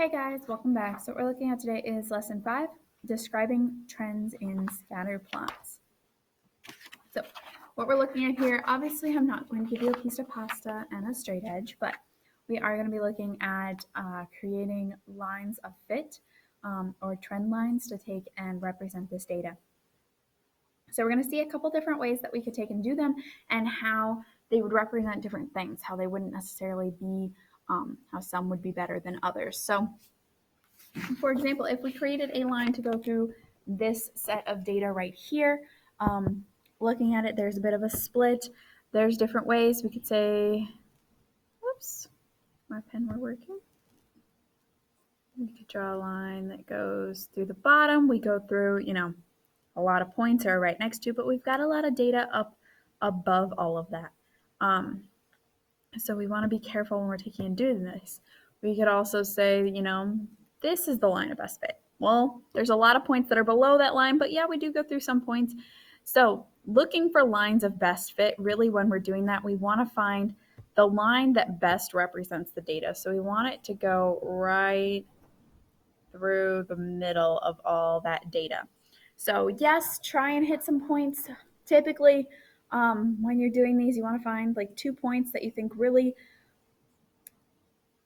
Hey guys, welcome back. So what we're looking at today is lesson 5, describing trends in scatter plots. So what we're looking at here, obviously I'm not going to give you a piece of pasta and a straight edge, but we are going to be looking at creating lines of fit or trend lines to take and represent this data. So we're going to see a couple different ways that we could take and do them and how they would represent different things, how they wouldn't necessarily be, how some would be better than others. So for example, if we created a line to go through this set of data right here, looking at it, there's a bit of a split. There's different ways we could say, whoops, my pen were working. We could draw a line that goes through the bottom. We go through, a lot of points are right next to, but we've got a lot of data up above all of that. So we want to be careful when we're taking and doing this. We could also say, this is the line of best fit. Well, there's a lot of points that are below that line, but yeah, we do go through some points. So looking for lines of best fit, really when we're doing that, we want to find the line that best represents the data. So we want it to go right through the middle of all that data. So yes, try and hit some points. Typically, when you're doing these, you want to find like 2 points that you think really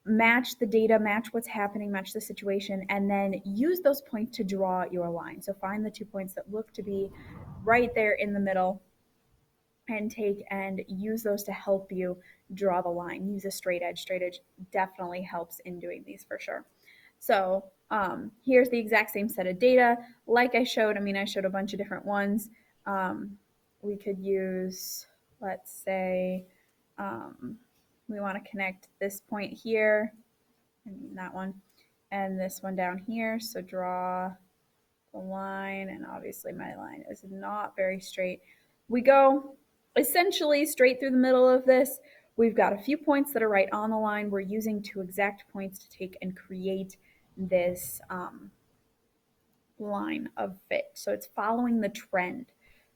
match the data, match what's happening, match the situation, and then use those points to draw your line. So find the 2 points that look to be right there in the middle and take and use those to help you draw the line. Use a straight edge. Straight edge definitely helps in doing these for sure. So here's the exact same set of data. Like I showed a bunch of different ones. We could use, let's say, we want to connect this point here, that one, and this one down here. So draw the line, and obviously my line is not very straight. We go essentially straight through the middle of this. We've got a few points that are right on the line. We're using 2 exact points to take and create this line of fit. So it's following the trend.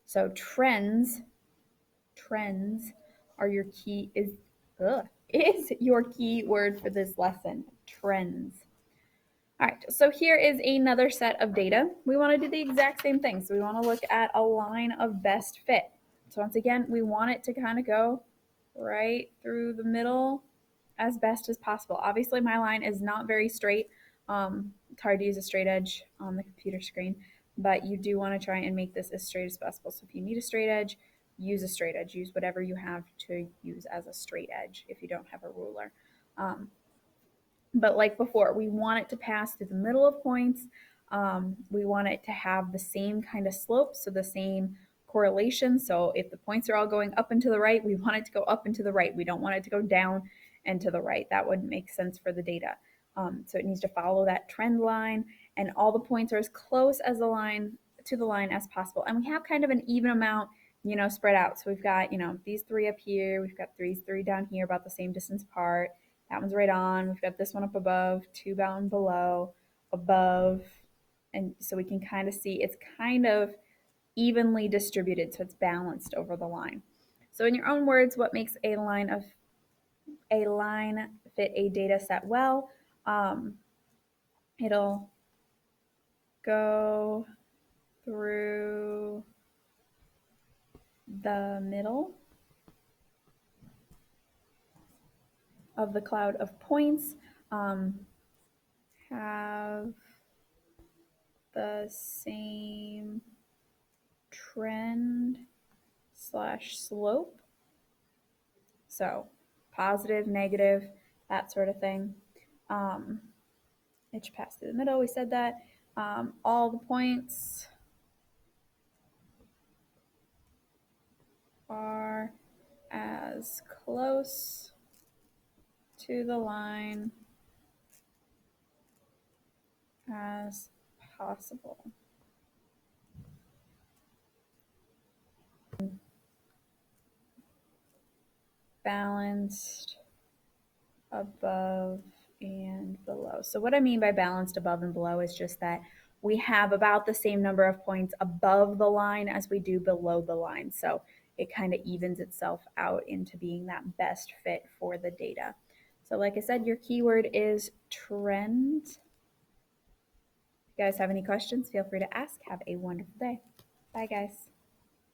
So trends are your key is your key word for this lesson. Trends. All right, so here is another set of data. We want to do the exact same thing. So we want to look at a line of best fit. So once again, we want it to kind of go right through the middle as best as possible. Obviously, my line is not very straight. It's hard to use a straight edge on the computer screen, but you do want to try and make this as straight as possible. So if you need a straight edge, use a straight edge. Use whatever you have to use as a straight edge if you don't have a ruler. But like before, we want it to pass through the middle of points. We want it to have the same kind of slope, so the same correlation. So if the points are all going up and to the right, we want it to go up and to the right. We don't want it to go down and to the right. That wouldn't make sense for the data. So it needs to follow that trend line, and all the points are as close as the line to the line as possible. And we have kind of an even amount, spread out. So we've got, these 3 up here. We've got these 3 down here, about the same distance apart. That one's right on. We've got this one up above, 2 down below, above. And so we can kind of see it's kind of evenly distributed, so it's balanced over the line. So in your own words, what makes a line fit a data set well? It'll go through the middle of the cloud of points, have the same trend / slope. So positive, negative, that sort of thing. It should pass through the middle. We said that. All the points are as close to the line as possible. Balanced above and below. So what I mean by balanced above and below is just that we have about the same number of points above the line as we do below the line. So it kind of evens itself out into being that best fit for the data. So like I said, your keyword is trend. If you guys have any questions, feel free to ask. Have a wonderful day. Bye, guys.